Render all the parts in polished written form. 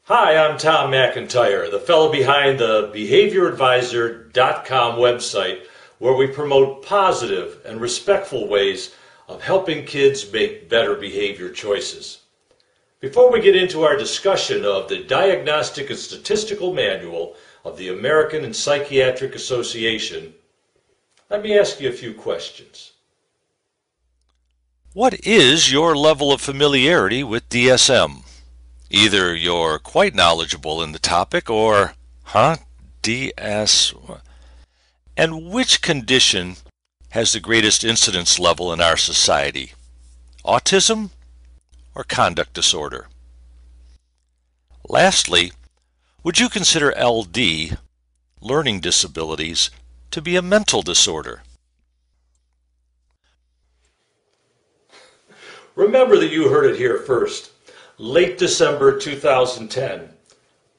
Hi, I'm Tom McIntyre, the fellow behind the BehaviorAdvisor.com website, where we promote positive and respectful ways of helping kids make better behavior choices. Before we get into our discussion of the Diagnostic and Statistical Manual of the American Psychiatric Association, let me ask you a few questions. What is your level of familiarity with DSM? Either you're quite knowledgeable in the topic or, DS? And which condition has the greatest incidence level in our society? Autism or conduct disorder? Lastly, would you consider LD, learning disabilities, to be a mental disorder? Remember that you heard it here first. Late December 2010,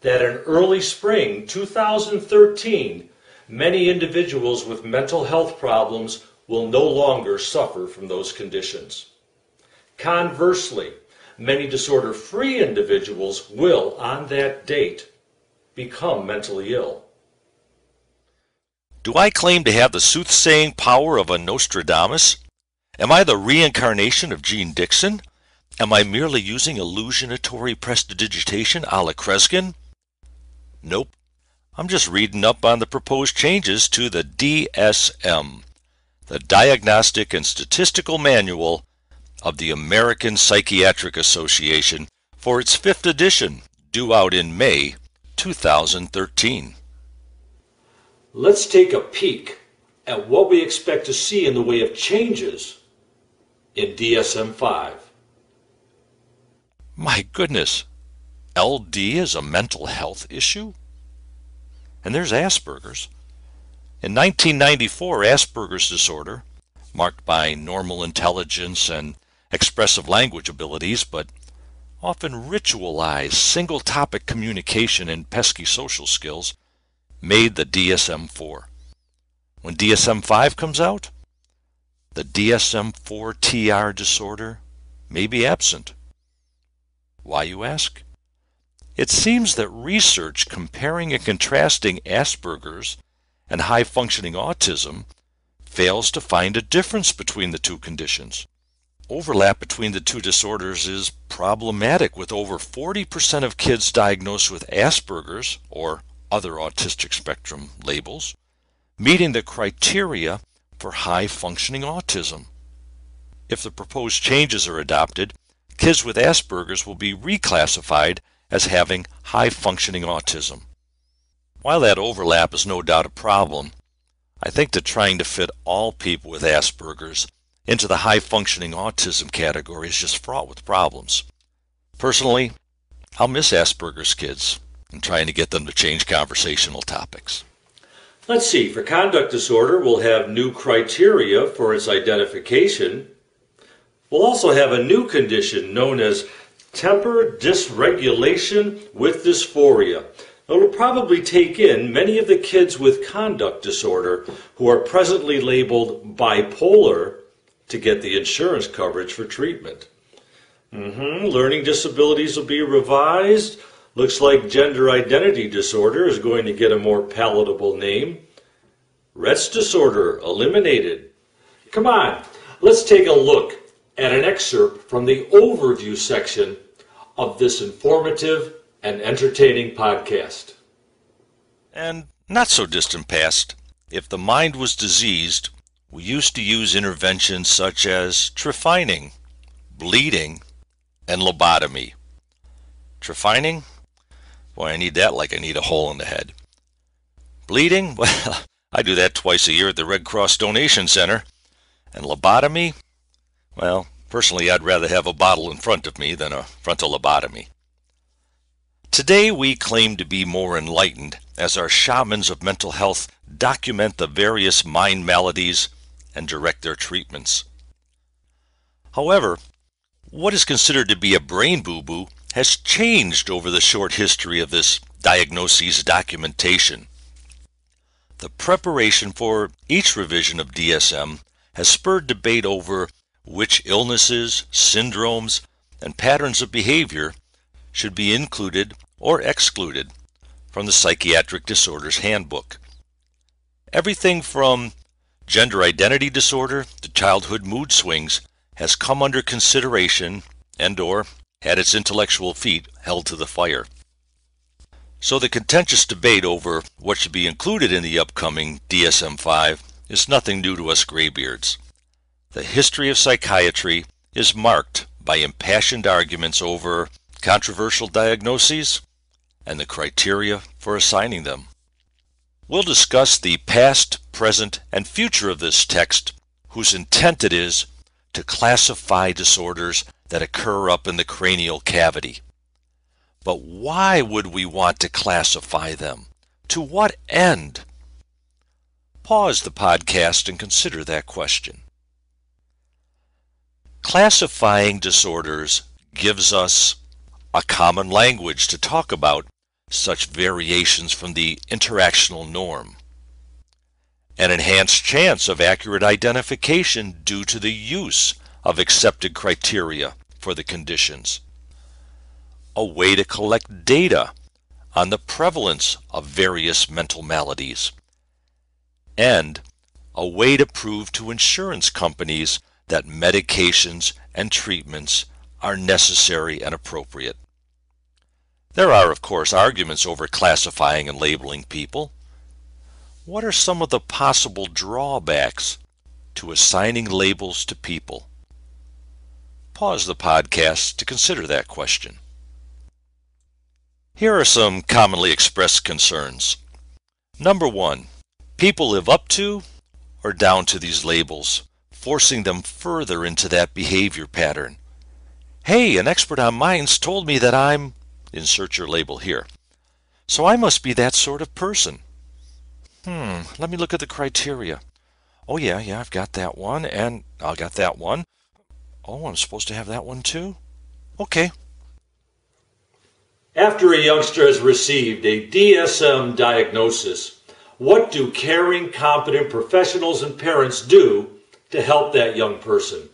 that in early spring 2013, many individuals with mental health problems will no longer suffer from those conditions. Conversely, many disorder-free individuals will, on that date, become mentally ill. Do I claim to have the soothsaying power of a Nostradamus? Am I the reincarnation of Gene Dixon? Am I merely using illusionatory prestidigitation a la Kreskin? Nope. I'm just reading up on the proposed changes to the DSM, the Diagnostic and Statistical Manual of the American Psychiatric Association, for its 5th edition, due out in May 2013. Let's take a peek at what we expect to see in the way of changes in DSM-5. My goodness, LD is a mental health issue? And there's Asperger's. In 1994, Asperger's disorder, marked by normal intelligence and expressive language abilities, but often ritualized single-topic communication and pesky social skills, made the DSM-4. When DSM-5 comes out, the DSM-4-TR disorder may be absent. Why, you ask? It seems that research comparing and contrasting Asperger's and high-functioning autism fails to find a difference between the two conditions. Overlap between the two disorders is problematic, with over 40% of kids diagnosed with Asperger's or other autistic spectrum labels meeting the criteria for high-functioning autism. If the proposed changes are adopted, kids with Asperger's will be reclassified as having high-functioning autism. While that overlap is no doubt a problem, I think that trying to fit all people with Asperger's into the high-functioning autism category is just fraught with problems. Personally, I'll miss Asperger's kids and trying to get them to change conversational topics. Let's see, for conduct disorder, we'll have new criteria for its identification. We'll also have a new condition known as temper dysregulation with dysphoria. It'll probably take in many of the kids with conduct disorder who are presently labeled bipolar to get the insurance coverage for treatment. Learning disabilities will be revised. Looks like gender identity disorder is going to get a more palatable name. Rett disorder eliminated. Come on, let's take a look at an excerpt from the overview section of this informative and entertaining podcast. And not so distant past, if the mind was diseased, we used to use interventions such as trephining, bleeding, and lobotomy. Trephining? Boy, I need that like I need a hole in the head. Bleeding? Well, I do that twice a year at the Red Cross Donation Center. And lobotomy? Well, personally, I'd rather have a bottle in front of me than a frontal lobotomy. Today, we claim to be more enlightened as our shamans of mental health document the various mind maladies and direct their treatments. However, what is considered to be a brain boo-boo has changed over the short history of this diagnosis documentation. The preparation for each revision of DSM has spurred debate over which illnesses, syndromes, and patterns of behavior should be included or excluded from the Psychiatric Disorders Handbook. Everything from gender identity disorder to childhood mood swings has come under consideration and/or had its intellectual feet held to the fire. So the contentious debate over what should be included in the upcoming DSM-5 is nothing new to us graybeards. The history of psychiatry is marked by impassioned arguments over controversial diagnoses and the criteria for assigning them. We'll discuss the past, present, and future of this text, whose intent it is to classify disorders that occur up in the cranial cavity. But why would we want to classify them? To what end? Pause the podcast and consider that question. Classifying disorders gives us a common language to talk about such variations from the interactional norm, an enhanced chance of accurate identification due to the use of accepted criteria for the conditions, a way to collect data on the prevalence of various mental maladies, and a way to prove to insurance companies that medications and treatments are necessary and appropriate. There are, of course, arguments over classifying and labeling people. What are some of the possible drawbacks to assigning labels to people? Pause the podcast to consider that question. Here are some commonly expressed concerns. Number one, people live up to or down to these labels, forcing them further into that behavior pattern. Hey, an expert on minds told me that I'm, insert your label here, so I must be that sort of person. Let me look at the criteria. Oh yeah, I've got that one, and I got that one. Oh, I'm supposed to have that one too? Okay. After a youngster has received a DSM diagnosis, what do caring, competent professionals and parents do to help that young person?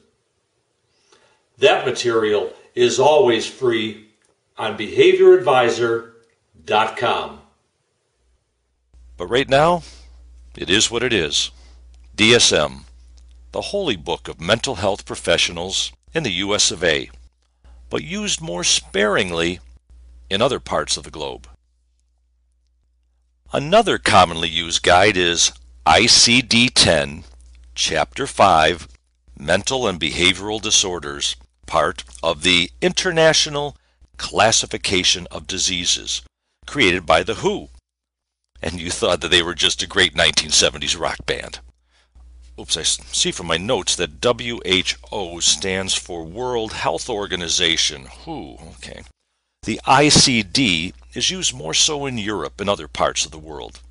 That material is always free on behavioradvisor.com. But right now, it is what it is. DSM, the holy book of mental health professionals in the US of A, but used more sparingly in other parts of the globe. Another commonly used guide is ICD-10, Chapter 5, Mental and Behavioral Disorders, part of the International Classification of Diseases, created by the WHO. And you thought that they were just a great 1970s rock band. Oops, I see from my notes that WHO stands for World Health Organization. WHO, okay. The ICD is used more so in Europe and other parts of the world.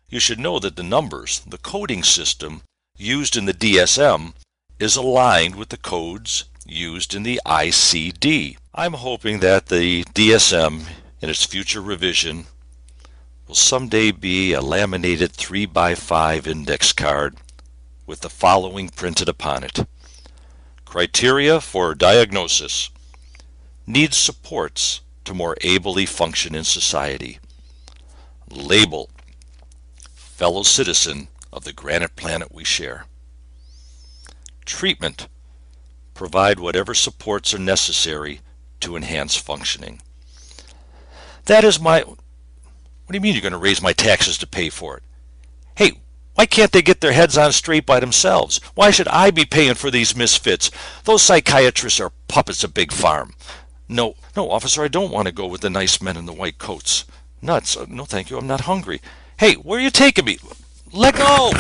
You should know that the numbers, the coding system used in the DSM, is aligned with the codes used in the ICD. I'm hoping that the DSM, in its future revision, will someday be a laminated 3x5 index card with the following printed upon it. Criteria for diagnosis. Needs supports to more ably function in society. Label. Fellow citizen of the granite planet we share. Treatment. Provide whatever supports are necessary to enhance functioning. That is my... What do you mean you're going to raise my taxes to pay for it? Hey, why can't they get their heads on straight by themselves? Why should I be paying for these misfits? Those psychiatrists are puppets of Big Farm. No, officer, I don't want to go with the nice men in the white coats. Nuts. No, thank you, I'm not hungry. Hey, where are you taking me? Let go!